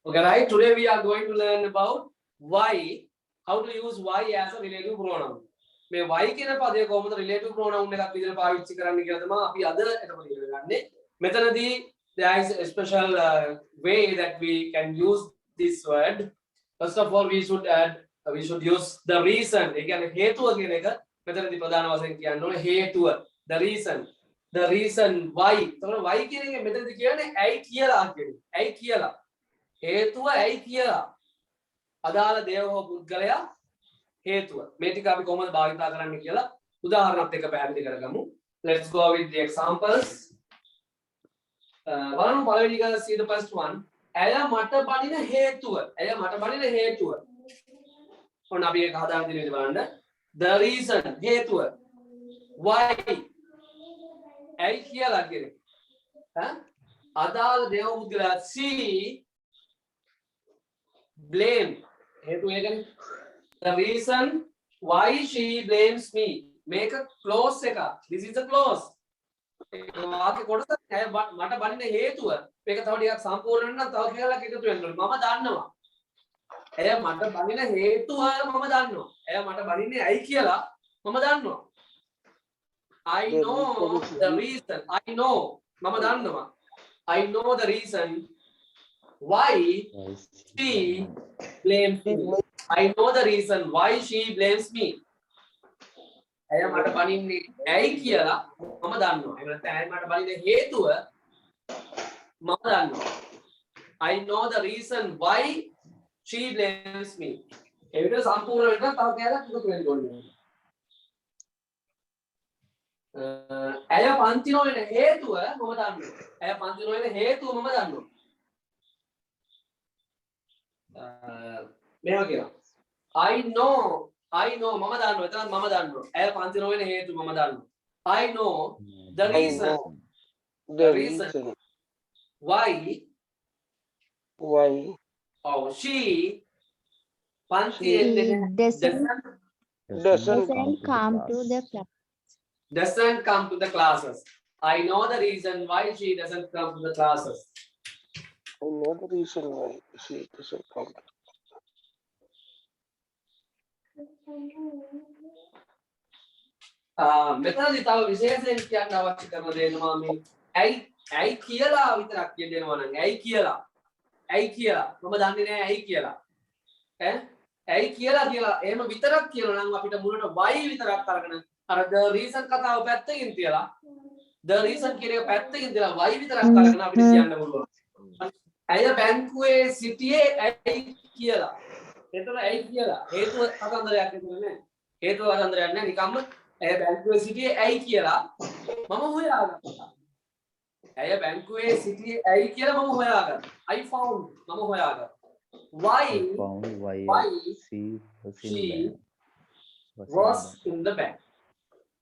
Okay, right? Today we are going to learn about why, how to use why as a relative pronoun. මේ why කියන පදය කොහොමද relative pronoun එකක් විදිහට පාවිච්චි කරන්න කියලා තමයි අපි අද එතකොට ඉගෙන ගන්නේ. මෙතනදී there is a special way that we can use this word. First of all, we should use the reason. ඒ කියන්නේ හේතුව කියන එක මෙතනදී ප්‍රධාන වශයෙන් කියන්න ඕනේ හේතුව. The reason why. එතකොට why කියන එක මෙතනදී කියන්නේ ඇයි කියලා කියන්නේ. ඇයි කියලා. හේතුව ඇයි කියලා. අදාළ දේව හෝ පුද්ගලයා හේතුව. මේ ටික අපි කොහොමද භාවිතා කරන්න කියලා උදාහරණත් එක්ක පැහැදිලි කරගමු. Let's go with the examples. බලමු පළවෙනි එක see the first one. ඇය මට බනින හේතුව. ඇය මට බනින හේතුව. ඔන්න අපි ඒක හදාගෙන තියෙන විදිහ බලන්න. The reason හේතුව. Why ඇයි කියලා කියන්නේ. අදාළ දේව පුද්ගලයා she blame හේතුව ඒකනේ. The reason why she blames me. Make a clause එක. This is a clause. වාක්‍ය කොටස මට බනින හේතුව. මේක තව ටිකක් සම්පූර්ණ වෙන්න තව කියලා එකතු වෙන්න ඕනේ. මම දන්නවා. එය මට බනින හේතුව මම දන්නවා. එය මට බනින්නේ ඇයි කියලා මම දන්නවා. I know the reason. I know මම දන්නවා. I know the reason why she blames me. I know the reason why she blames me. ඇය මට බනින්නේ ඇයි කියලා මම දන්නවා. එහෙම නැත්නම් ඇය මට බනින හේතුව මම දන්නවා. I know the reason why she blames me. ඒ විදිහට සම්පූර්ණ වෙන්න තව කෑල්ලක් එකතු වෙන්න ඕනේ. ඇය පන්ති නොවන හේතුව මම දන්නවා. ඇය පන්ති නොවන හේතුව මම දන්නවා. මේවා කියනවා. I know මම දන්නවා. එතන මම දන්නවා. ඇය පන්ති නොවන හේතුව මම දන්නවා. I know the reason why she පන්ති doesn't come to the class. Doesn't come to the classes. I know the reason why she doesn't come to the classes. I know the reason why she doesn't come. මෙතනදී තව විශේෂයෙන් කියන්න අවශ්‍ය කරන දේ තමයි මේ ඇයි කියලා විතරක් කියනවා නම් ඇයි කියලා මම දන්නේ නැහැ ඇයි කියලා ඇයි කියලා එහෙම විතරක් කියනවා නම් අපිට මුලට why විතරක් අරගෙන අර the reason කතාව පැත්තකින් තියලා the reason කියන එක පැත්තකින් තියලා why විතරක් අරගෙන අපිට කියන්න පුළුවන්. ඇය බැංකුවේ සිටියේ ඇයි කියලා. එතන ඇයි කියලා හේතුව කතන්දරයක් නෙමෙයි. හේතුව කතන්දරයක් නෑ නිකම්ම ඇය බැංකුවේ සිටියේ ඇයි කියලා මම හොයාගත්තා. ඇය බැංකුවේ සිටියේ ඇයි කියලා මම හොයාගත්තා. I found මම හොයාගත්තා. Why she was in the bank.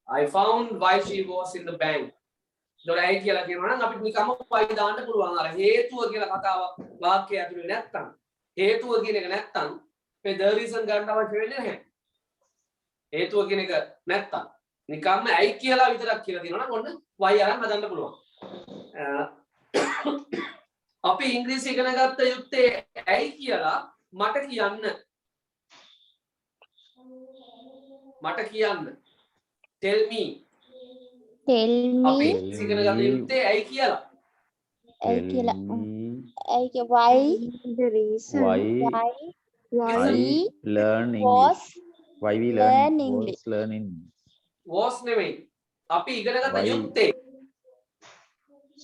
I found why she was in the bank. දොරයි කියලා කියනවා නම් අපිට නිකම්ම why දාන්න පුළුවන්. අර හේතුව කියලා කතාව වාක්‍යය ඇතුලේ නැත්තම් හේතුව කියන එක නැත්තම් මේ the reason ගන්න අවශ්‍ය වෙන්නේ නැහැ. හේතුව කියන එක නැත්තම් නිකම්ම ඇයි කියලා විතරක් කියලා දිනනවා නම් ඔන්න why අරන් හදන්න පුළුවන්. අපි ඉංග්‍රීසි ඉගෙන ගත්ත යුත්තේ ඇයි කියලා මට කියන්න. tell me. අපි ඉගෙන ගත්ත යුත්තේ ඇයි කියලා. Why the reason why we learn English. was නෙමෙයි. අපි ඉගෙන ගත්ත යුත්තේ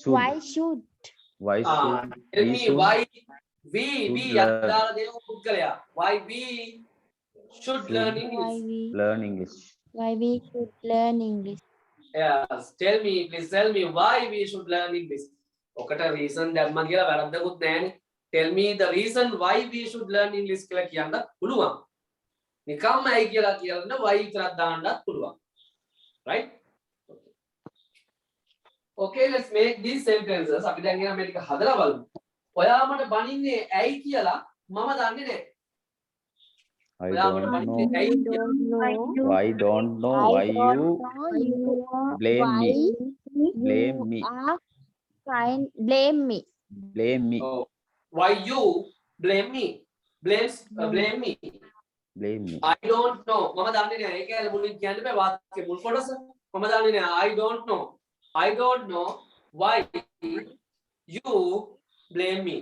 Why should tell me why we අදාළ දේව පුද්ගලයා why we should learn English. Why we should learn English. Yes, please tell me why we should learn English. ඔකට reason දැම්ම කියලා වැරද්දකුත් නැහැනේ. Tell me the reason why we should learn English කියලා කියන්න පුළුවන්. නිකම්ම ඇයි කියලා කියන්න why විතරක් දාන්නත් පුළුවන්. Right? Okay, let's make these sentences. අපි දැන් එන මේ ටික හදලා බලමු. ඔයා මට බනින්නේ ඇයි කියලා මම දන්නේ නැහැ. I don't know why you blame me. Blame me. Oh, why you blame me. Blame me. blame me. I don't know. මම දන්නේ නැහැ. ඒක ඇල මුලින් කියන්න බෑ වාක්‍ය මුල් කොටස. මම දන්නේ නැහැ. I don't know. I don't know why you blame me.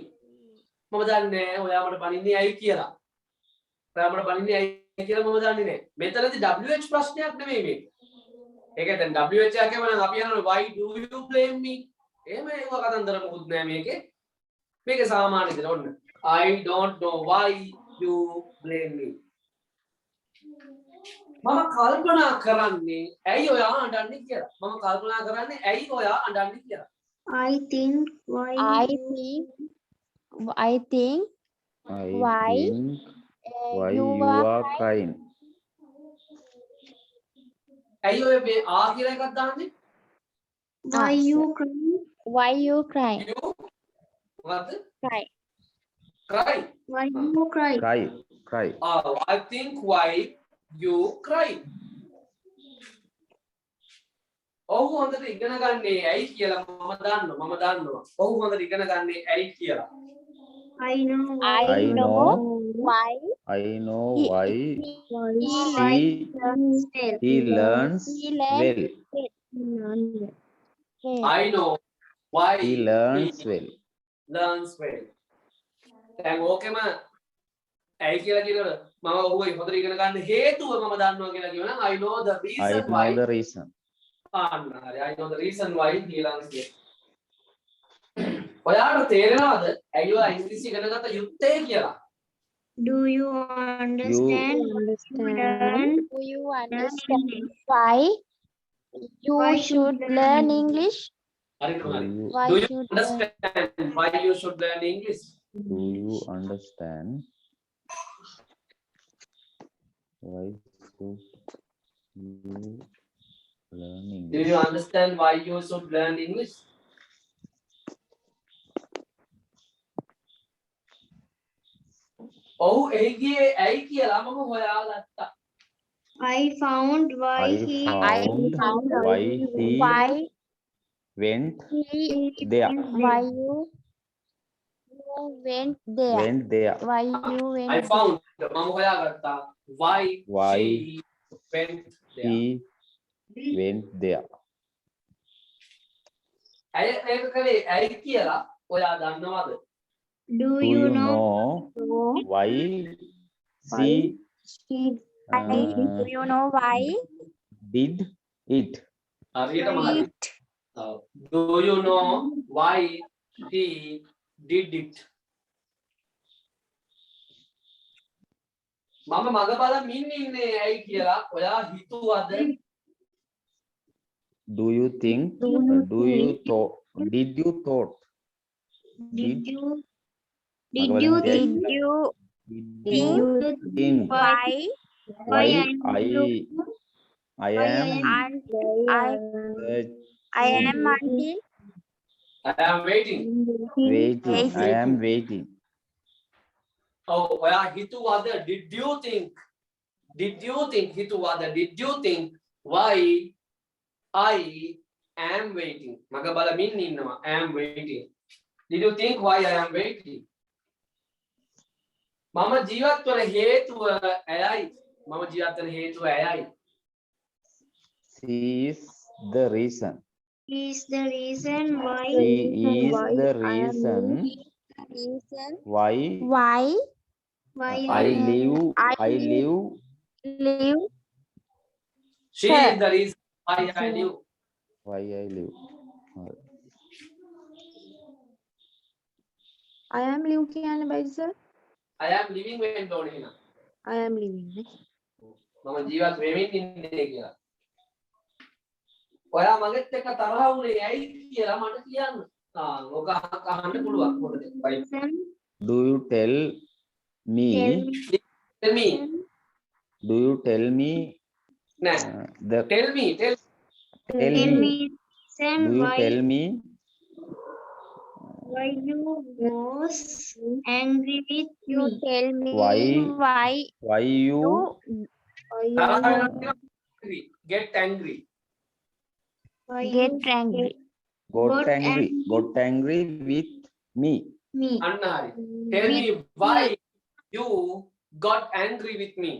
මම දන්නේ නැහැ ඔයා මට බනින්නේ ඇයි කියලා. ඔයා මට බනින්නේ ඇයි කියලා මම දන්නේ නැහැ. මෙතනදී WH ප්‍රශ්නයක් නෙමෙයි මේක. ඒක දැන් WH එකේම නම් අපි යනවා why do you blame me? එහෙම ඒක කතන්දර මොකුත් නැහැ මේකේ. මේක සාමාන්‍ය විදිහට ඔන්න. I don't know why you blame me. මම කල්පනා කරන්නේ ඇයි ඔයා අඬන්නේ කියලා. මම කල්පනා කරන්නේ ඇයි ඔයා අඬන්නේ කියලා. I think I why think why you you are crying. ඇයි ඔය මේ ආ කියලා එකක් දාන්නේ? why you cry You what? cry Cry. why you cry Cry. Oh, I think why you cry. ඔහු හොඳට ඉගෙන ගන්නේ ඇයි කියලා මම දන්නවා. ඔහු හොඳට ඉගෙන ගන්නේ ඇයි කියලා. I know I know why I know why he learns he learns well. I know why He learns well. learns well. දැන් ඕකෙම ඇයි කියලා කියනකොට මම ඔහු හොඳට ඉගෙන ගන්න හේතුව මම දන්නවා කියලා කියනවා I know the I reason know why. the reason. I know the reason why he learns well. ඔයාලට තේරෙනවද ඇයි ඔයා ඉංග්‍රීසි ඉගෙන ගත්ත යුත්තේ කියලා? do you understand why you should learn English හරිද හරි. why Do you should understand why you should learn English? Do you understand why should you learn Do English? you understand why you should learn English? ඔහු එහි ගියේ ඇයි කියලා මම හොයාගත්තා. I found why I he found why he went there. why you went there Went there. why you went I found මම හොයාගත්තා why Why she went there. He went there. ඇය ඒක කලේ ඇයි කියලා ඔයා දන්නවද? do Do you you know know why she do you know why did it? හරියටම හරි. Do you know why he did it? මම මග බලමින් ඉන්නේ ඇයි කියලා ඔයා හිතුවද? Do you think? Do you thought? Did you thought? did you Did think think why why I am I am until I am waiting. waiting. I am waiting. ඔව් ඔයා හිතුවද? Did you think? හිතුවද? Did you think why I am waiting? මග බලමින් ඉන්නවා. I am waiting. Did you think why I am waiting? මම ජීවත් වන හේතුව ඇයයි. මම ජීවත් වන හේතුව ඇයයි. She is the reason. is the reason why She is the reason why I live. She is the reason why I live. Why I live. I am live කියන බයිසර් I am living වෙන්න ඕනේ නේද? I am living මම ජීවත් වෙමින් ඉන්නේ කියලා. ඔයා මගෙත් එක්ක තරහ වුණේ ඇයි කියලා මට කියන්න. ඔක අහන්න පුළුවන් මොකද? Do you tell me? Tell me. Do you tell me? නෑ. The Tell me. tell tell me. me Do you tell me why you was angry with you tell me why why you තරහ වෙනවා angry. Get angry. get angry got angry with me? me. Anna hari. Tell me why you got angry with me.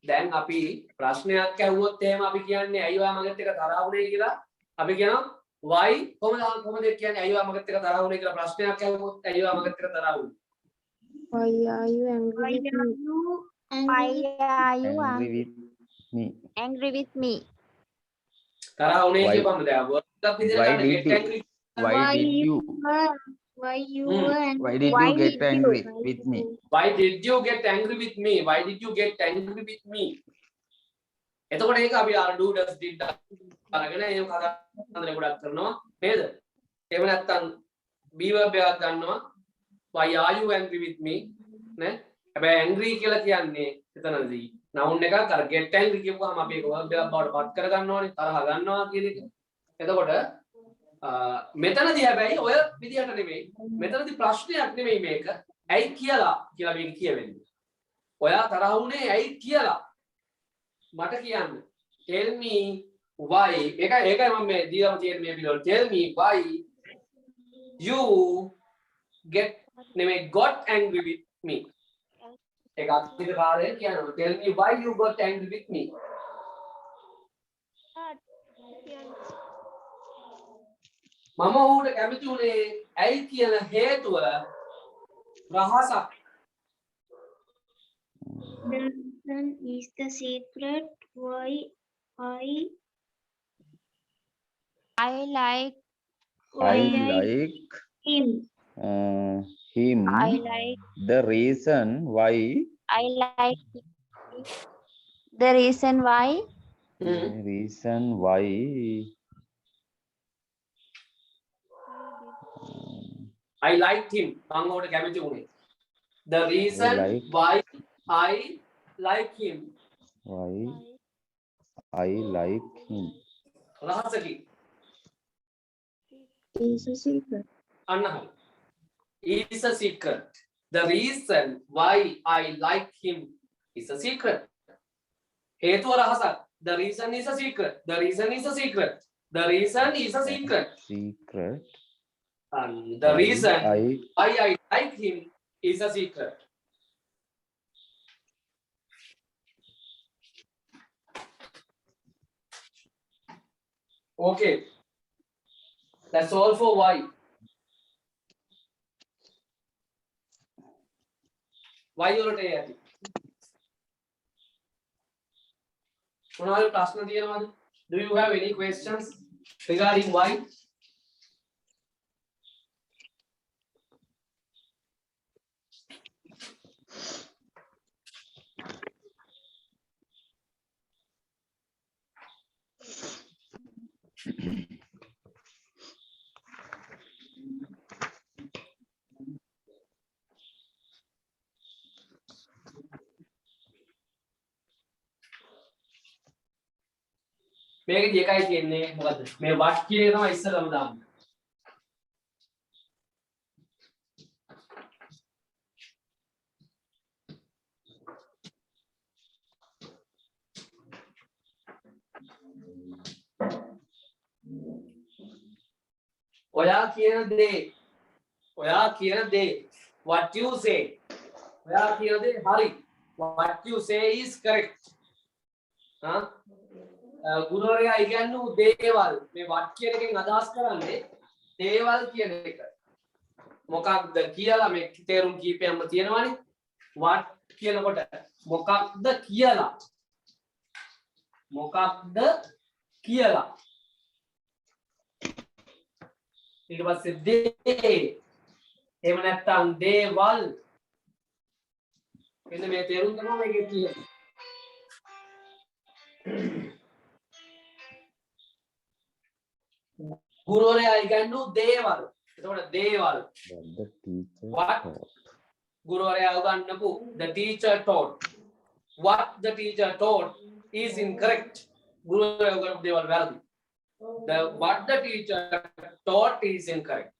දැන් අපි ප්‍රශ්නයක් ඇහුවොත් එහෙම අපි කියන්නේ ඇයි ඔයා මගත් එක්ක තරහ වුනේ කියලා. අපි කියනවා why කොහොමද කියන්නේ ඇයි ඔයා මගත් එක්ක තරහ වුනේ කියලා ප්‍රශ්නයක් ඇහුවොත් ඇයි ඔයා මගත් එක්ක තරහ වුනේ. Why are you angry with me? Why are you angry with me? angry with me? තරහ වුනේ Why- කියපම් දැන් word එකක් විදිහට why ගන්න did get you- angry. Why did you Why you Hmm. were why did Why you get did you- angry with me? Why did you get angry with me? Why did you get angry with me? එතකොට ඒක අපි අර do does did අරගෙන ඒක කතාන්දර ගොඩක් කරනවා නේද? එහෙම නැත්නම් be verb එකක් ගන්නවා why are you angry with me නේ? හැබැයි angry කියලා කියන්නේ එතනදී noun එකක් අර get angry කියපුවාම අපි ඒක verb එකක් බවට පත් කර ගන්නවානේ තරහ ගන්නවා කියන එක. එතකොට මෙතනදී හැබැයි ඔය විදිහට නෙමෙයි. මෙතනදී ප්‍රශ්නයක් නෙමෙයි මේක. ඇයි කියලා මේක කියවෙන්නේ. ඔයා තරහ වුණේ ඇයි කියලා මට කියන්න. Tell me why. ඒකයි මම මේ දීලා තියෙන මේ පිළිවෙල. Tell me why you got angry with me. ඒක අත්‍යන්ත කාර්යය කියනවා. Tell me why you got angry with me. මම ඌට කැමති උනේ ඇයි කියන හේතුව රහසක්. The reason is the secret why I like I I like him. him. I like The reason why I like the reason why the reason why I liked him. මම ඌට කැමති උනේ. The reason like- why I like him. why I like him. රහසකි. Is a secret. අන්න හරි. Is a secret. The reason why I like him is a secret. හේතුව රහසක්. The reason is a secret. The reason is a secret. The reason is a secret. Secret. And the reason I why I like him is a secret. Okay. That's all for why. Why වලට යටි. මොනවාද ප්‍රශ්න තියෙනවද? Do you have any questions regarding why? මේකදී එකයි තියෙන්නේ මොකද්ද? මේ what කියන එක තමයි ඉස්සරම දාන්නේ. ඔයා කියන දේ what you say ඔයා කියන දේ හරි what you say is correct ගුරුවරයා ඉගැන්වූ දේවල් මේ what කියන එකෙන් අදහස් කරන්නේ දේවල් කියන එක මොකක්ද කියලා මේ තේරුම් කීපයක්ම තියෙනවානේ what කියනකොට මොකක්ද කියලා ඊට පස්සේ දේ එහෙම නැත්නම් දේවල් මෙන්න මේ තේරුම් තමයි මේකේ තියෙන්නේ ගුරුවරයා ඉගන්වූ දේවල් එතකොට දේවල් the teacher What? taught. ගුරුවරයා උගන්වපු the teacher taught what the teacher taught is incorrect ගුරුවරයා උගන්වපු දේවල් වැරදි the what the teacher taught is incorrect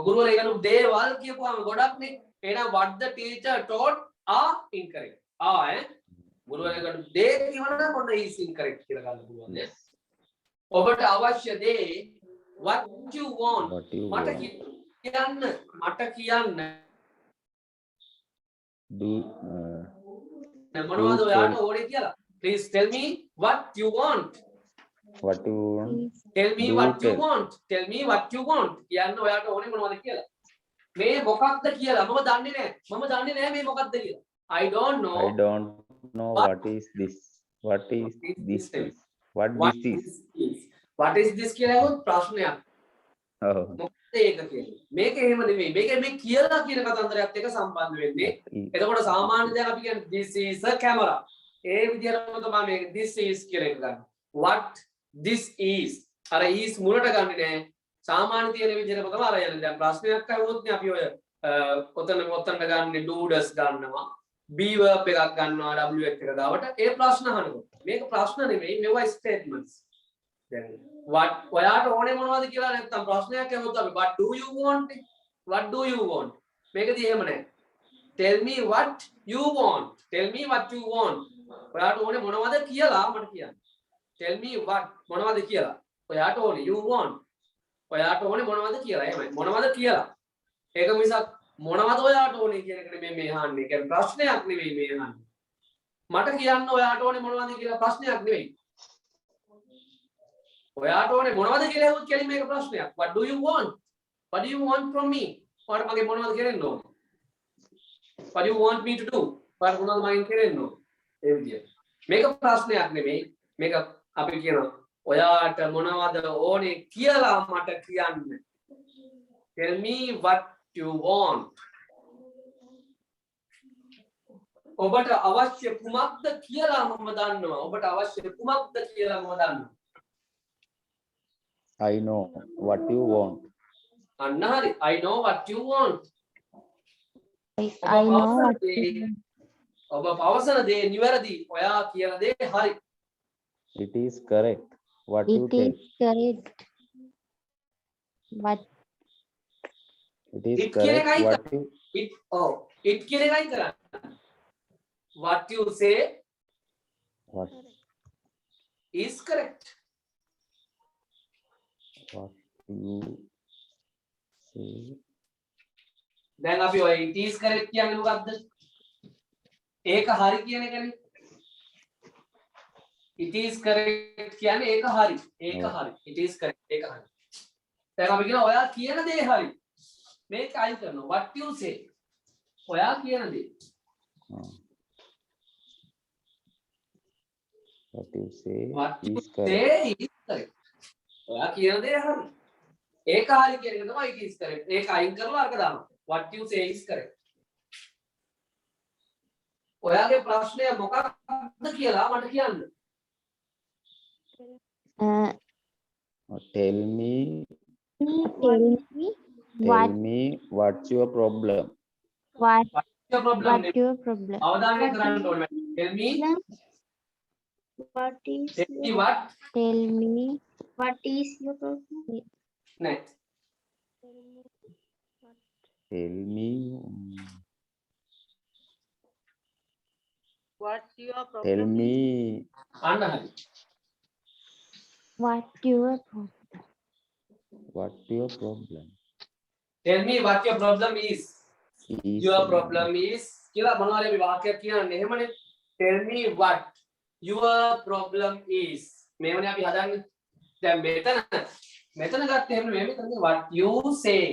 ගුරුවරයා ඉගන්වපු දේවල් කියපුවාම ගොඩක්නේ එහෙනම් what the teacher taught are incorrect ගුරුවරයාට day කියවනම් ඔන්න is incorrect කියලා ගන්න පුළුවන් නේ. ඔබට අවශ්‍ය දේ what you want. What you මට want. කියන්න Do මොනවද ඔයාට ඕනේ කියලා. Please tell me what you want. what you want. Tell me Do what you tell. want. Tell me what you want. කියන්න ඔයාට ඕනේ මොනවද කියලා. මේ මොකක්ද කියලා මම දන්නේ නැහැ. මම දන්නේ නැහැ මේ මොකක්ද කියලා. I don't know. I don't know what is this. What is this? What What this is? this is. What is this කියලා ඇහුවොත් ප්‍රශ්නයක්. Oh, මොකද ඒක කියන්නේ. මේක එහෙම නෙමෙයි. මේක මේ කියලා කියන කතන්දරයත් එක්ක සම්බන්ධ වෙන්නේ. එතකොට සාමාන්‍ය දැන් අපි කියන්නේ this is a camera. ඒ විදිහටම තමයි මේක this is කියලා එක ගන්න. What this is. අර is මුලට ගන්නෙ නෑ. සාමාන්‍ය තියෙන විදිහටම තමයි අර යන්නේ. දැන් ප්‍රශ්නයක් අහුවොත් නේ අපි ඔය ඔතන ගන්න do does ගන්නවා. be verb එකක් ගන්නවා ws එක ගාවට. ඒ ප්‍රශ්න අහනකොට. මේක ප්‍රශ්න නෙමෙයි මේවා statements. දැන් what ඔයාට ඕනේ මොනවද කියලා නැත්තම් ප්‍රශ්නයක් අහුවොත් අපි what do you want? What do you want? මේකදී එහෙම නෑ. Tell me what you want. Tell me what you want. ඔයාට ඕනේ මොනවද කියලා මට කියන්න. Tell me what මොනවද කියලා. ඔයාට ඕනේ you want. ඔයාට ඕනේ මොනවද කියලා. එහෙමයි. මොනවද කියලා. ඒක මිසක් මොනවද ඔයාට ඕනේ කියන එක නෙමෙයි මේ අහන්නේ. ඒක ප්‍රශ්නයක් නෙමෙයි මේ අහන්නේ. මට කියන්න ඔයාට ඕනේ මොනවද කියලා ප්‍රශ්නයක් නෙමෙයි. ඔයාට ඕනේ මොනවද කියලා හෙව්වොත් කියන්නේ මේක ප්‍රශ්නයක්. What do you want? What do you want from me? ඔයාට මගේ මොනවද කරන්න ඕනේ? What do you want me to do? ඔයාට මොනවද මයින් කරන්න ඕනේ? ඒ විදියට. මේක ප්‍රශ්නයක් නෙමෙයි. මේක අපි කියනවා ඔයාට මොනවද ඕනේ කියලා මට කියන්න. Tell me what you want. ඔබට අවශ්‍ය කුමක්ද කියලා මම දන්නවා. ඔබට අවශ්‍ය කුමක්ද කියලා මම දන්නවා. I know what you want. අන්න හරි. I know what you want. I know what ඔබ පවසන දේ නිවැරදි. ඔයා කියන දේ හරි. It is correct. What you it tell. is correct. What It is It කියන correct. එකයි What you it කියන එකයි කරන්නේ. What you say what is correct. what you say. දැන් අපි ඔය it is correct කියන්නේ මොකද්ද? ඒක හරි කියන එකනේ. It is correct කියන්නේ ඒක හරි. ඒක හරි. It is correct ඒක හරි. දැන් අපි කියනවා ඔයා කියන දේ හරි. මේක අයින් කරනවා. What you say. ඔයා කියන දේ. What you say What you is correct. say is correct. ඔයා කියන දේ හරි. ඒක හරි කියන එක තමයි it is correct. ඒක අයින් කරලා අරක දානවා. What you say is correct. ඔයාගේ ප්‍රශ්නය මොකක්ද කියලා මට කියන්න. Tell me tell me what's your problem. what Your problem what නේ. your problem. අවධානය කරන්න ඕනේ. Tell me What is tell me what Tell me what is your problem? නෑ. Tell me What's your problem? tell me අන්න හරි. what your problem. what your problem Tell me what your problem is. is. Your problem is කියලා මොනවාරි අපි වාක්‍යයක් කියන්නේ එහෙමනේ. Tell me what your problem is. මේවනේ අපි හදන්නේ. දැන් මෙතන ගත්තේ එහෙම නෙමෙයි. මෙතන what you say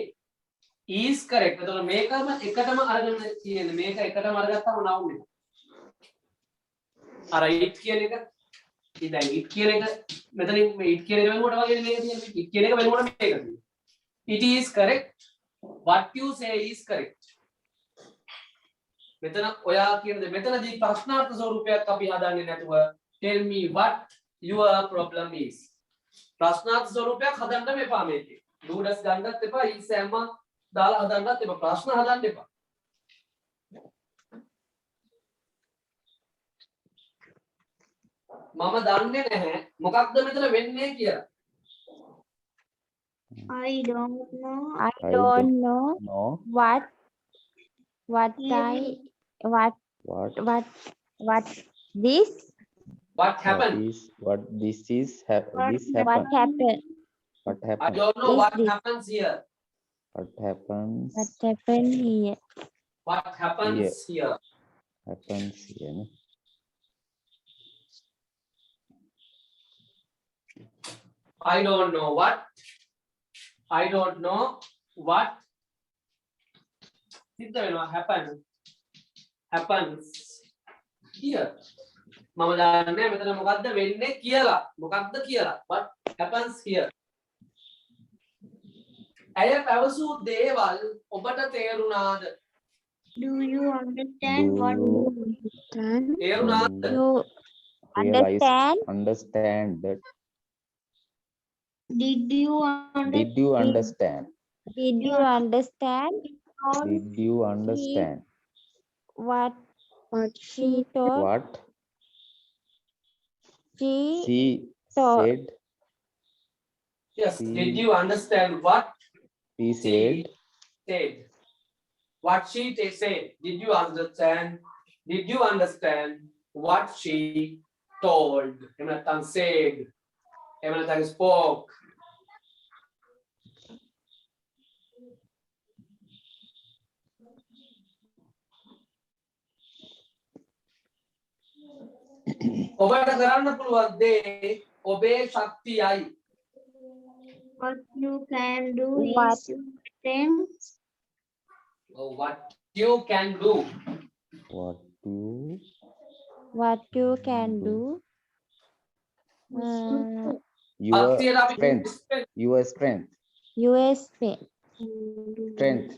is correct. එතකොට මේකම එකටම අරගෙන තියෙන්නේ. මේක එකටම අරගත්තාම noun එක. අර it කියන එක ඉතින් දැන් it කියන එක මෙතනින් මේ it කියන එක වෙනකොට වගේ මේක තියෙන්නේ. it කියන එක වෙනකොට මේක තියෙන්නේ. It is correct. What you say is correct. මෙතන ඔයා කියන දේ මෙතනදී ප්‍රශ්නාර්ථ ස්වරූපයක් අපි හදන්නේ නැතුව tell me what your problem is. ප්‍රශ්නාර්ථ ස්වරූපයක් හදන්න මෙපා මේකේ. do's ගන්නත් එපා is හැම දාලා හදන්නත් එපා. ප්‍රශ්න හදන්න එපා. මම දන්නේ නැහැ මොකක්ද මෙතන වෙන්නේ කියලා. I don't know. I I don't know No. what Yeah. what What? what this? What happened? What This happened? What I happened? don't know Is what this? happens here. What happens? What happened here? What happens here? Happens here. No? I don't know what. I don't know what. Happen. Happens here. මම දන්නේ මෙතන මොකද්ද වෙන්නේ කියලා. මොකක්ද කියලා. What happens here? ඇය පැවසූ දේවල් ඔබට තේරුණාද? Do you understand what Do you තේරුණාද? You understand that? did you Did you understand? Did you understand Did you understand what she told? what She she told. said? Yes. She- Did you understand what She said. said? What she said. Did you understand? Did you understand what she told? Emanatan said. Emanatan spoke. ඔබට කරන්න පුළුවන් දේ ඔබේ ශක්තියයි. what you can do What? is your strength. What you can do. What you What you can do? your ශක්තියට අපි strength. Your strength. USP. Strength.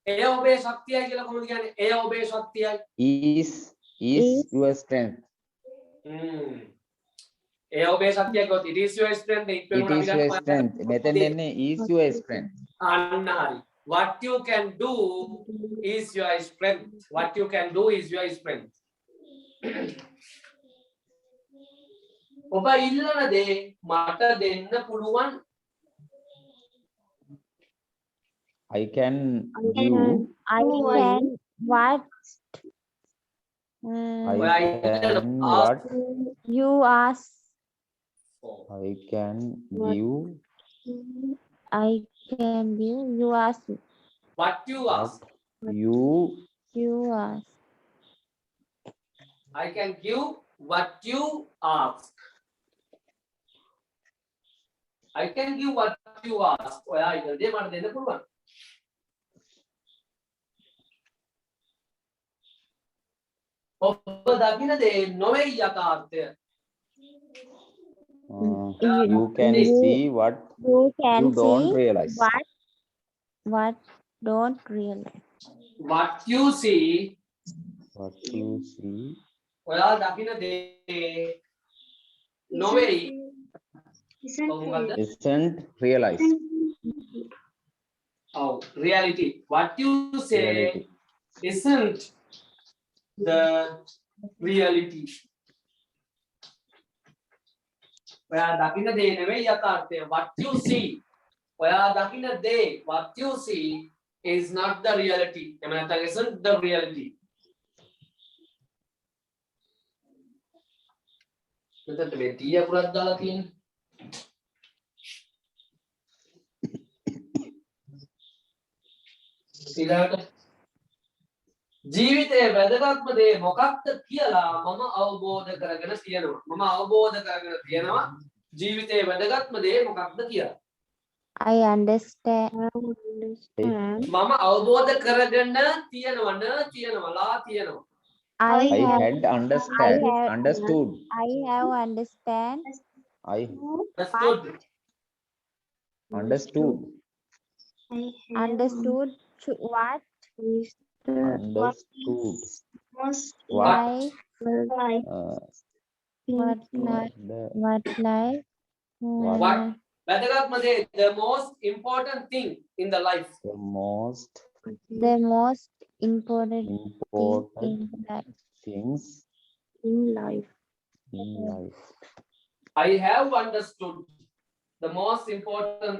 එය ඔබේ ශක්තියයි කියලා කොහොමද කියන්නේ? එය ඔබේ ශක්තියයි. Is your strength. එය ඔබේ ශක්තියයි කිව්වොත් it is your strength. It is your strength. මෙතන එන්නේ is your strength. අන්න හරි. What you can do is your strength. What you can do is your strength. ඔබ ඉල්ලන දේ මට දෙන්න පුළුවන්. I can give. I can what? I Well, can what? You ask. I can give. I can give. You ask. What you ask. You You ask. I can give what you ask. I can give what you ask. ඔයා ඉතින් දේ මට දෙන්න පුළුවන්. ඔබ දකින දේ නොවේ යථාර්ථය. you can see what You can you don't see realize. what don't realize. What you see. What you see ඔයා දකින දේ නොවේ. Isn't ඔව් මොකද්ද? isn't realized. Oh, reality. What you say Reality. isn't the reality. ඔයා දකින දේ නෙවෙයි යථාර්ථය. What you see. ඔයා දකින දේ what you see is not the reality. එහෙම නැත්නම් isn't the reality. මෙතනට මේ T අකුරක් දාලා තියෙන්නේ. ඊළඟට ජීවිතයේ වැදගත්ම දේ මොකක්ද කියලා මම අවබෝධ කරගෙන තියෙනවා. මම අවබෝධ කරගෙන තියෙනවා ජීවිතයේ වැදගත්ම දේ මොකක්ද කියලා. I understand. මම අවබෝධ කරගෙන තියෙනවා ලා තියෙනවා. I I have had understood. I have understand. I Understood. understood. Understood what Understood. most What? life Uh, what life the- what life What? වැදගත්ම දේ the most important thing in the life. the most the most important thing important in life. things in life. in life. I have understood the most important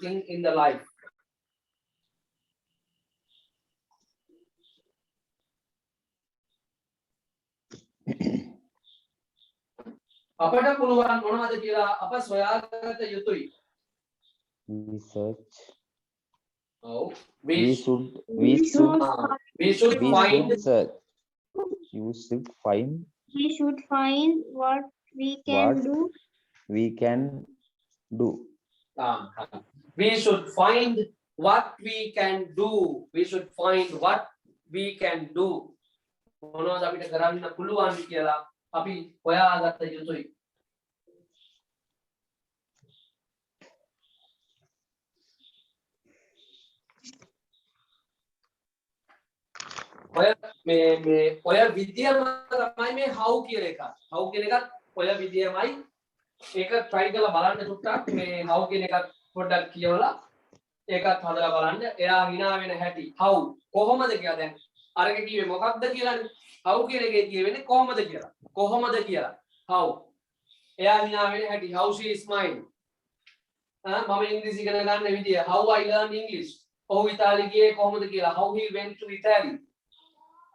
thing in the life. අපට පුළුවන් මොනවද කියලා අප සොයාගත යුතුයි. We search. ඔව්. We We should we should we find should search. You should find We should find what we can What? do. we can do. we should find what we can do. We should find what we can do. මොනවද අපිට කරන්න පුළුවන් කියලා අපි හොයාගත යුතුයි. ඔය විදියම තමයි මේ how කියන එක. how කියන එකත් ඔය විදියමයි. ඒක try කරලා බලන්න සුට්ටක් මේ how කියන එකත් පොඩ්ඩක් කියවලා ඒකත් හදලා බලන්න. එයා hina වෙන හැටි. how කොහොමද කියලා දැන් අරක කිව්වේ මොකක්ද කියලානේ. how කියන එකේ කියවෙන්නේ කොහොමද කියලා. කොහොමද කියලා. how එයා hina වෙන හැටි. how she is mine. මම ඉංග්‍රීසි ඉගෙන ගන්න විදිය. how I learn English. ඔහු ඉතාලි ගියේ කොහොමද කියලා. how he went to Italy.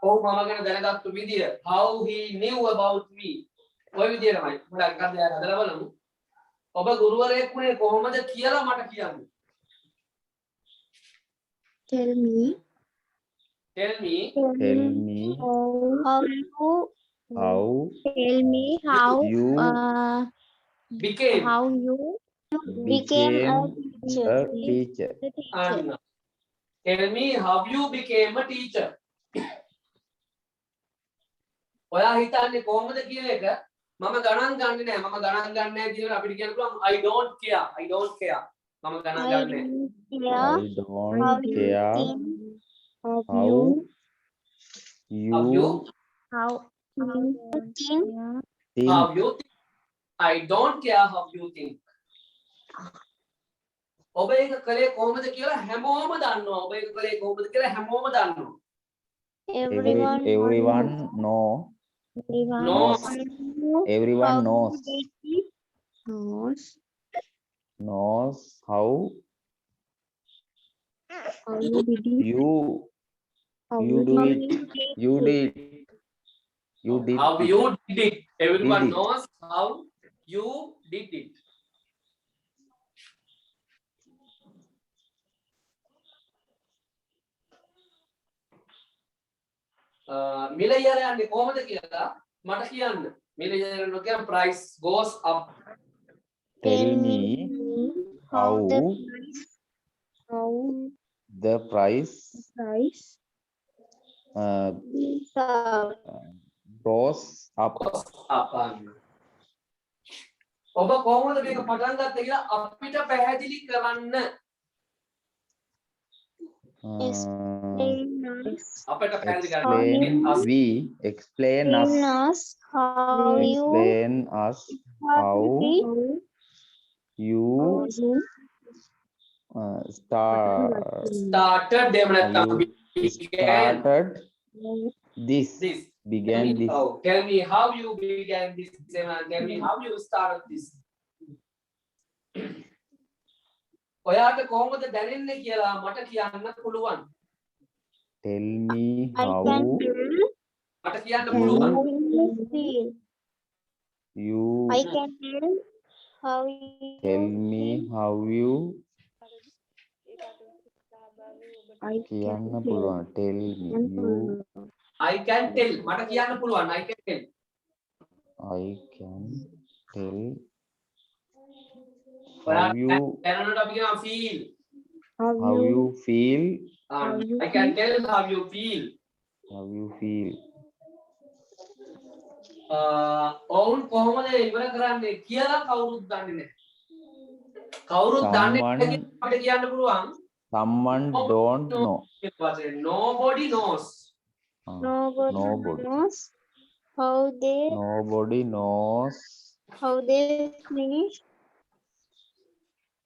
ඔහු මම ගැන දැනගත්තු විදිය. how he knew about me. ඔය විදියටමයි. පොඩ්ඩක් අද හදලා බලමු. ඔබ ගුරුවරයෙක් වුණේ කොහොමද කියලා මට කියන්න. Tell me. tell me Tell me How you how tell me how you became how you became a teacher. a teacher. Anna. Tell me how you became a teacher. ඔයා හිතන්නේ කොහොමද කියන එක මම ගණන් ගන්නේ නැහැ. මම ගණන් ගන්න නැහැ කියලා අපිට කියන්න පුළුවන් I don't care. I don't care. මම ගණන් I ගන්නෑ. don't I care don't how you care think of how you How you you how you think how think. you think. I don't care how you think. ඔබ ඒක කලේ කොහොමද කියලා හැමෝම දන්නවා. ඔබ ඒක කලේ කොහොමද කියලා හැමෝම දන්නවා. everyone Everyone know. everyone knows. Everyone how knows. you did it. Knows how How you did it. you How you do how it. you did You it. did. You did. How it. you did it. Everyone Did it. knows how you did it. මිල ඉහළ යන්නේ කොහොමද කියලා මට කියන්න. මිල ඉහළ යනවා කියන්නේ price goes up. Tell me how the how price how the price price goes up. Goes up. ඔබ කොහොමද මේක පටන් ගත්තේ කියලා අපිට පැහැදිලි කරන්න. අපිට පැහැදිලි Explain, කරන්න. we explain us. how you Explain us how you started එහෙම නැත්නම් you began started this. this. Began this. Tell me how you began this. Tell me how you started this. ඔයාට කොහොමද දැනෙන්නේ කියලා මට කියන්න පුළුවන්. Tell me I how can tell මට කියන්න පුළුවන්. how you feel. you I can tell how you tell me how you I කියන්න පුළුවන්. Tell me you I can tell. මට කියන්න පුළුවන්. I can tell. I can tell how ඔයාට you දැනනට අපි කියනවා feel. how you feel. I can tell how you feel. How you feel. ඔවුන් කොහොමද ඉවර කරන්නේ කියලා කවුරුත් දන්නේ නැහැ. කවුරුත් දන්නේ නැහැ කියලා අපිට කියන්න පුළුවන්. Someone don't know. Nobody knows. nobody knows how they Nobody knows how they finish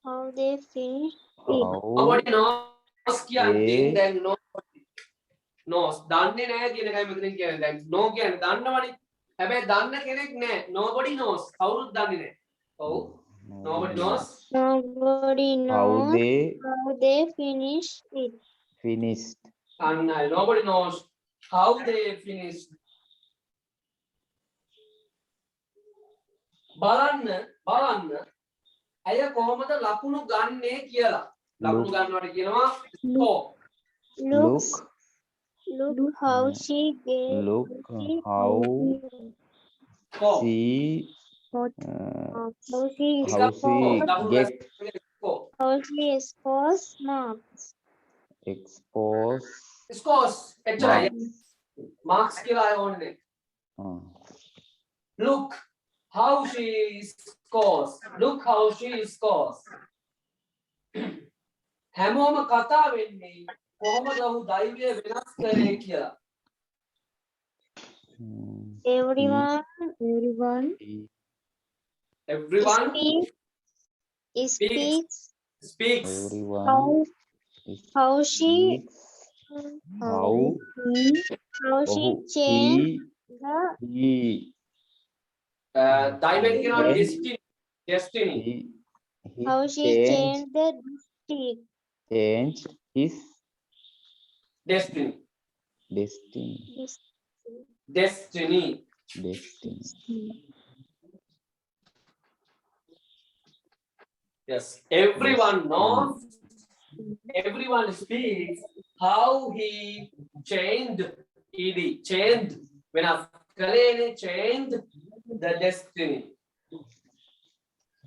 how they finish it. how Nobody knows කියන්නේ ඒ- දැන් nobody knows දන්නේ නැහැ කියන එකයි මෙතනින් කියන්නේ. දැන් no කියන්නේ දන්නවනේ. හැබැයි දන්න කෙනෙක් නැහැ. Nobody knows. කවුරුත් දන්නේ නැහැ. ඔව්. Nobody knows Nobody how knows they how they finish it. finished. and nobody knows how they finished. බලන්න අය කොහොමද ලකුණු ගන්නෙ කියලා. ලකුණු ගන්නවට කියනවා score. Looks. Look how she gave. Look how score. she How she how she get score. how she scores marks. expose scores එච්චරයි. marks. marks කියලා අය ඕනේ. Look how she scores. Look how she scores. හැමෝම කතා වෙන්නේ කොහොමද ඔහු ධෛර්යය වෙනස් කරේ කියලා. Everyone Everyone speaks speaks. Everyone how she how she oh, changed the he ධෛර්යයෙන් කියනවා Yes. destiny. he how she changed the district. changed his destiny. destiny Destiny. Yes. Everyone knows. Everyone speaks how he changed ed changed වෙනස් කළේනේ changed the destiny.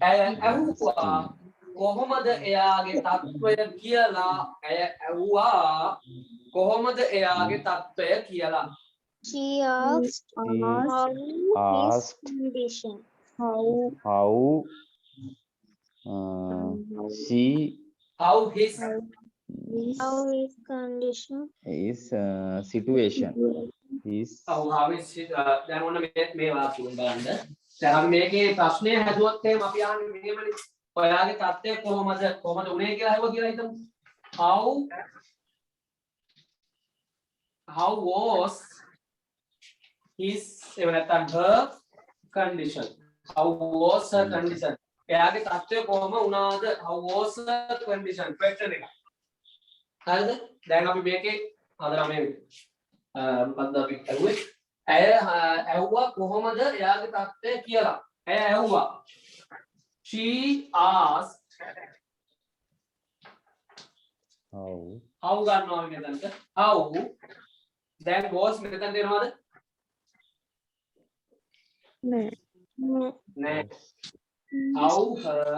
ඇහුවා කොහොමද එයාගේ තත්වය කියලා. ඇහුවා කොහොමද එයාගේ තත්වය කියලා. She asked how his asked condition. how she How his How his condition. is situation is how is දැන් ඔන්න මේ වාක්‍යයෙන් බලන්න. දැන් අපි මේකේ ප්‍රශ්නය හැදුවොත් එහෙම අපි අහන්නේ මෙහෙමනේ. ඔයාගේ තත්ත්වය කොහොමද උනේ කියලා අහුවා කියලා හිතමු. How was his එහෙම නැත්නම් her condition. How was her condition. එයාගේ තත්ත්වය කොහොම වුණාද. How was her condition question එක. හරිද? දැන් අපි මේකේ හදලා මේ මොකද්ද අපි කරුවේ? ඇය ඇහුවා කොහොමද එයාගේ තත්ත්වය කියලා. ඇය ඇහුවා. She asked how ගන්නවා මෙතනට. How දැන් was මෙතනට එනවද? නෑ. How her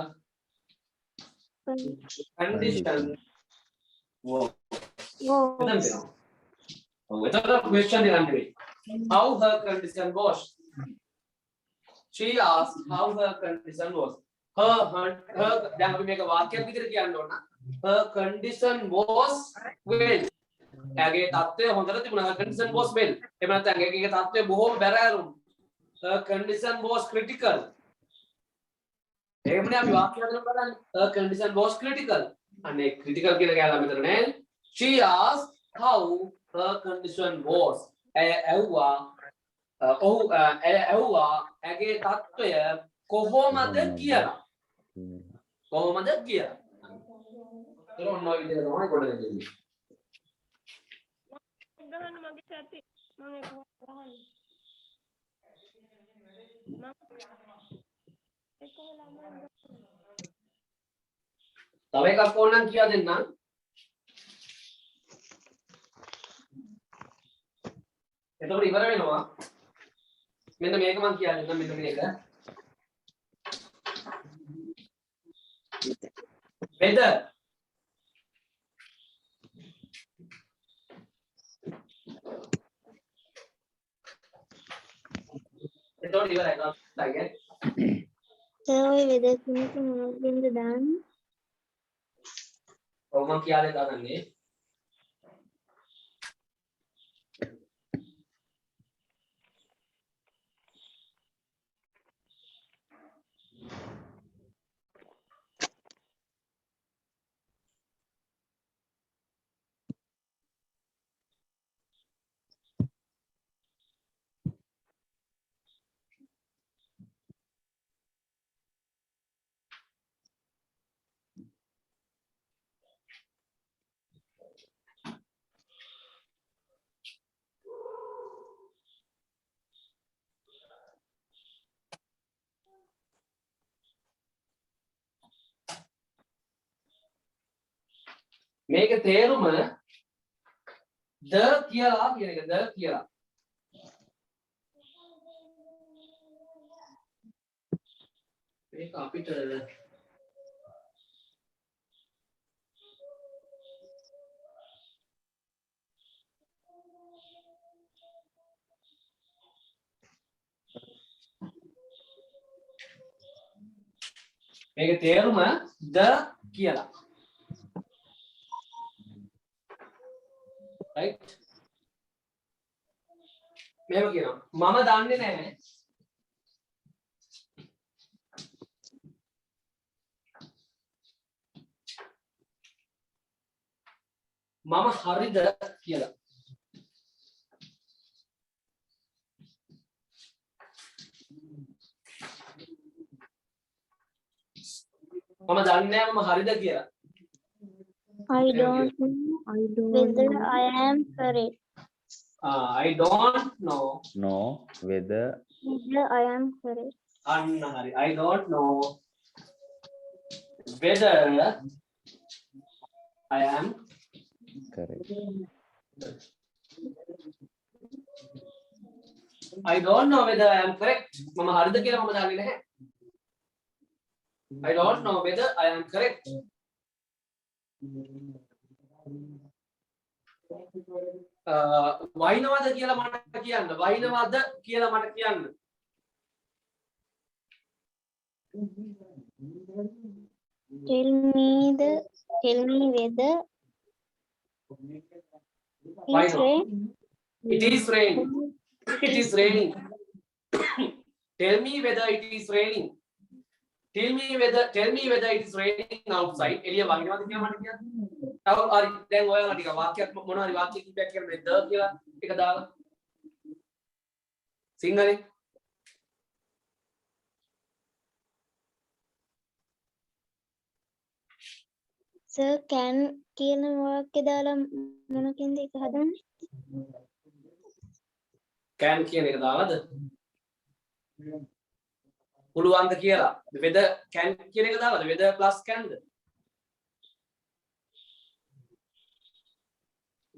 condition was. මෙතනට එනවා. ඔව් එතකොට question එක ගන්න වෙයි. How her condition was. She asked how her condition was. Her දැන් අපි මේක වාක්‍යයක් විදිහට කියන්න ඕන. Her condition was well. එයාගේ තත්ත්වය හොඳට තිබුණා. Her condition was well. එහෙම නැත්නම් එයාගේ තත්ත්වය බොහොම බැරෑරුම්. Her condition was critical. එහෙමනේ අපි වාක්‍ය හදලා බලන්න. Her condition was critical. අනේ critical කියන කෑල්ල මෙතන නෑ. She asked how her condition was. ඇය ඇහුවා ඇගේ තත්ත්වය කොහොමද කියලා. කොහොමද කියලා. ඒක ඔන්න ඔය විදිහට තමයි කොට දෙන්නේ. ගහන්න මගේ සැටි මම ඒක ගහන්න මම ඒක ළමයි තව එකක් ඕනනම් කියා දෙන්නම්. එතකොට ඉවර වෙනවා. මෙන්න මේක මම කියා දෙන්නම්. මෙන්න මේක. weather. එතකොට ඉවරයි. තාගේ. Tell me whether you can done. ඔව් මම කියා දෙන්නම්. මේකේ තේරුම the කියලා කියන එක the කියලා. මේක අපිට මේකේ තේරුම the කියලා. right මෙහෙම කියනවා මම දන්නේ නැහැ මම හරිද කියලා. මම දන්නේ නැහැ මම හරිද කියලා. I don't know whether I am correct. I don't know know whether Whether I am correct. අන්න හරි. I don't know whether I am correct. I don't know whether I am correct. මම හරිද කියලා මම දන්නේ නැහැ. I don't know whether I am correct. වයින්වද කියලා මට කියන්න. වයින්වද කියලා මට කියන්න. Tell me whether Why it's not? rain. It is raining. It is raining. Tell me whether it is raining. Tell me whether it is raining outside. එළිය වහිනවද කියලා මට කියන්න. තව හරි දැන් ඔයාලා ටික වාක්‍යයක් මොන හරි වාක්‍ය කිහිපයක් කියන්න මේ the කියලා එක දාලා. සිංහලෙන් Sir can කියන වාක්‍ය දාලා මොනකින්ද ඒක හදන්නේ? can කියන එක දාලාද? පුළුවන්ද කියලා. whether can කියන එක දාලාද? whether plus canද?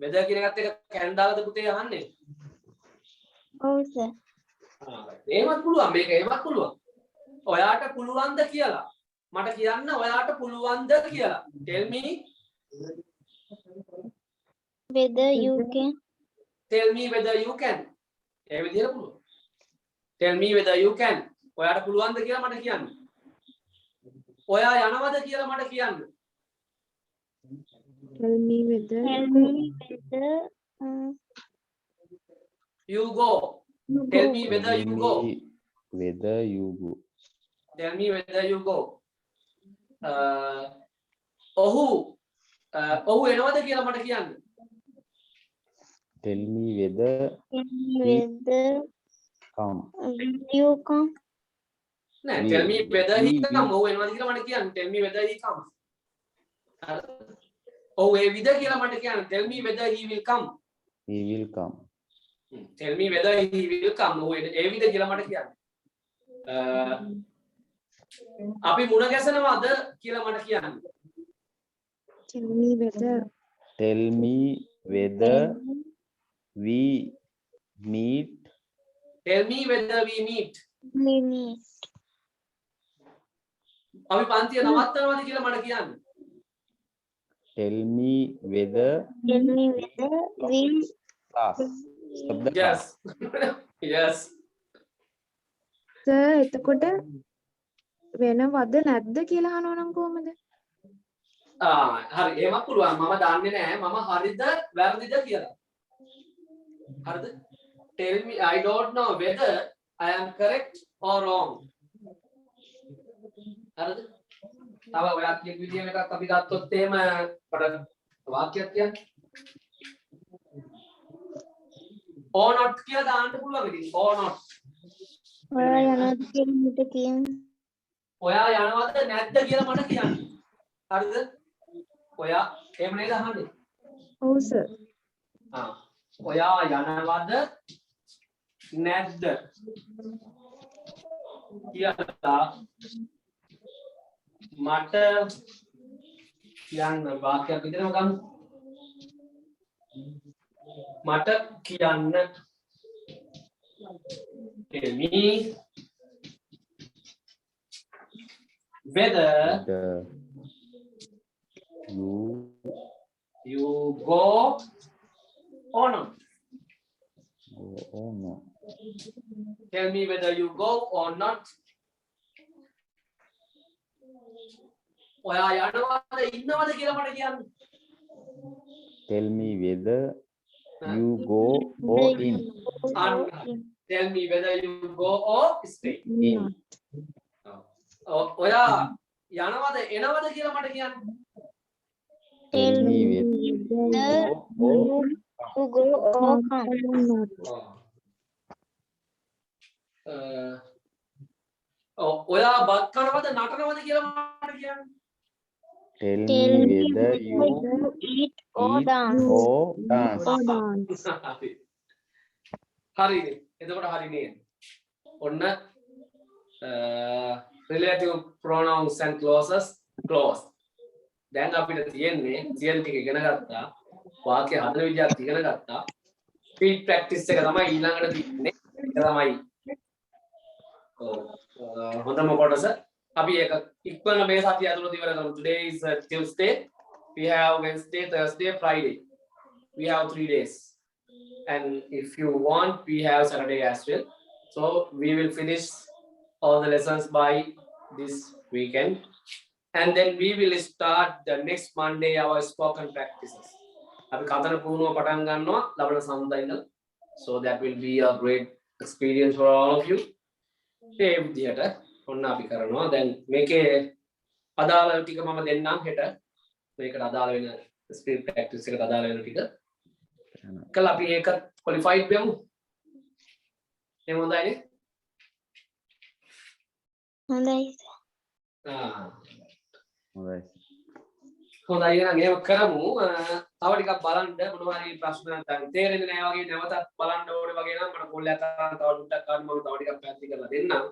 whether කියන එකත් එක can දාලාද පුතේ අහන්නේ? ඔව් sir. එහෙමත් පුළුවන් මේක එහෙමත් පුළුවන්. ඔයාට පුළුවන්ද කියලා. මට කියන්න ඔයාට පුළුවන්ද කියලා. tell me Whether you can. tell me whether you can. ඒ විදිහට පුළුවන්. tell me whether you can. ඔයාට පුළුවන්ද කියලා මට කියන්න. ඔයා යනවද කියලා මට කියන්න. Tell me whether Tell me whether you go. tell me whether Tell you me go. whether you go. tell me whether you go. ඔහු එනවද කියලා මට කියන්න. Tell me whether come. will you come. නෑ We- tell me whether he we- come. ඔහු එනවද කියලා මට කියන්න. tell me whether he comes. ඔහු එවිද කියලා මට කියන්න. tell me whether he will come. He will come. tell me whether he will come. ඔහු එවිද කියලා මට කියන්න. අපි මුණ ගැසෙනවද කියලා මට කියන්න. tell me whether Tell me whether we meet. tell me whether we meet. We meet. අපි පන්තිය නවත්තනවද කියලා මට කියන්න. Tell me whether Tell me whether we class. Stop the yes class. yes sir එතකොට වෙනවද නැද්ද කියලා අහනවා නම් කොහමද? හරි එහෙමත් පුළුවන්. මම දන්නේ නැහැ මම හරිද වැරදිද කියලා. හරිද? tell me I don't know whether I am correct or wrong. හරිද? තව ඔයා කියපු විදිහම එකක් අපි ගත්තොත් එහෙම අපට වාක්‍යයක් කියන්න. or not කියලා දාන්න පුළුවන් ඉතින් or not. ඔයා යනවාද කියලා මට කියන්න. ඔයා යනවද නැද්ද කියලා මට කියන්න. හරිද? ඔයා එහෙම නේද අහන්නේ? ඔව් sir. ඔයා යනවද නැද්ද කියලා මට කියන්න වාක්‍යයක් විතරම ගමු. මට කියන්න. Tell me whether you go or not. Oh no. Tell me whether you go or not. ඔයා යනවද ඉන්නවද කියලා මට කියන්න. Tell me whether you go or in. Tell me whether you go or stay. In. ඔයා යනවද එනවද කියලා මට කියන්න. Tell me whether you go or to go or come. ඔයා බත් කනවද නටනවද කියලා මට කියන්න. tell Tell me me whether you you eat or eat dance. or dance. or dance. හරිනේ. එතකොට හරිනේ. ඔන්න relative pronouns and clauses close. දැන් අපිට තියෙන්නේ සියලු ටික ඉගෙන ගත්තා. වාක්‍ය හදන විදිහත් ඉගෙන ගත්තා. speed practice එක තමයි ඊළඟට තියෙන්නේ. ඒක තමයි හොඳම කොටස. අපි ඒක ඉක්මන මේ සතිය ඇතුළත ඉවර කරමු. Today is Tuesday. We have Wednesday, Thursday, Friday. We have 3 days. And if you want, we have Saturday as well. So we will finish all the lessons by this weekend. And then we will start the next Monday our spoken practices. අපි කතන පුහුණුව පටන් ගන්නවා ලබන සඳුදා ඉඳලා. So that will be a great experience for all of you. ඒ විදිහට ඔන්න අපි කරනවා. දැන් මේකේ අදාළ ටික මම දෙන්නම් හෙට. මේකට අදාළ වෙන ස්පීඩ් ප්‍රැක්ටිස් එකට අදාළ වෙන ටික. කල් අපි ඒක ක්වොලිෆයිඩ් වෙමු. එහෙම හොඳයිනේ. හොඳයි. Alright. හොඳයි එහෙනම් එහෙම කරමු. තව ටිකක් බලන්න මොනවා හරි ප්‍රශ්න නැත්නම් තේරෙන්නේ නැහැ වගේ නැවතත් බලන්න ඕනේ වගේ නම් මට කොල්ලයක් අරන් තව ඩුට්ටක් ගන්න මම තව ටිකක් පැහැදිලි කරලා දෙන්නම්.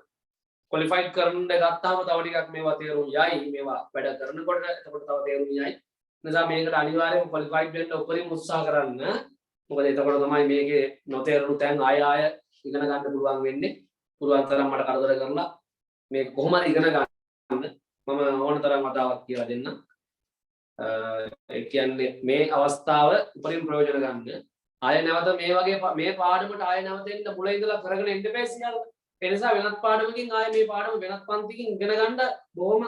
ක්වොලිෆයිඩ් කරන්න ගත්තාම තව ටිකක් මේවා තේරුම් යයි. මේවා වැඩ කරනකොට එතකොට තව තේරුම් යයි. නිසා මේකට අනිවාර්යයෙන්ම ක්වොලිෆයිඩ් වෙන්න උපරිම උත්සාහ කරන්න. මොකද එතකොට තමයි මේකේ නොතේරුණු තැන් ආය ඉගෙන ගන්න පුළුවන් වෙන්නේ. පුළුවන් තරම් මට කරදර කරලා මේක කොහොමද ඉගෙන ගන්න මම ඕන තරම් වතාවක් කියලා දෙන්නම්. ඒ කියන්නේ මේ අවස්ථාව උපරිම ප්‍රයෝජන ගන්න. ආය නැවත මේ වගේ මේ පාඩමට ආය නැවතෙන්න මුල ඉඳලා කරගෙන එන්න බෑ සියල්ල. ඒ නිසා වෙනත් පාඩමකින් ආය මේ පාඩම වෙනත් පන්තිකින් ඉගෙන ගන්න බොහොම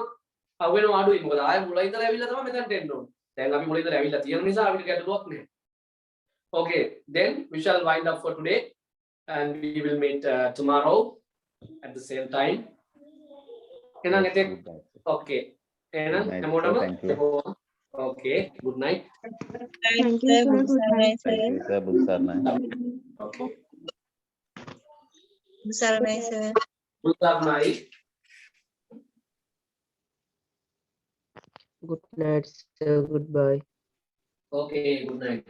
අවුවෙනව අඩුයි. මොකද ආය මුල ඉඳලා ඇවිල්ලා තමයි මෙතනට එන්න ඕනේ. දැන් අපි මුල ඉඳලා ඇවිල්ලා තියෙන නිසා අපිට ගැටලුවක් නැහැ. Okay, then we shall wind up for today and we will meet tomorrow at the same time. එහෙනම් එතෙක් okay. එහෙනම් හැමෝටම okay, good night. Thank you, sir. Good night, sir. Thank you, sir. Budu sarnai. Okay. සරණයි sir. Good night. Good night, sir. Goodbye. Okay, good night.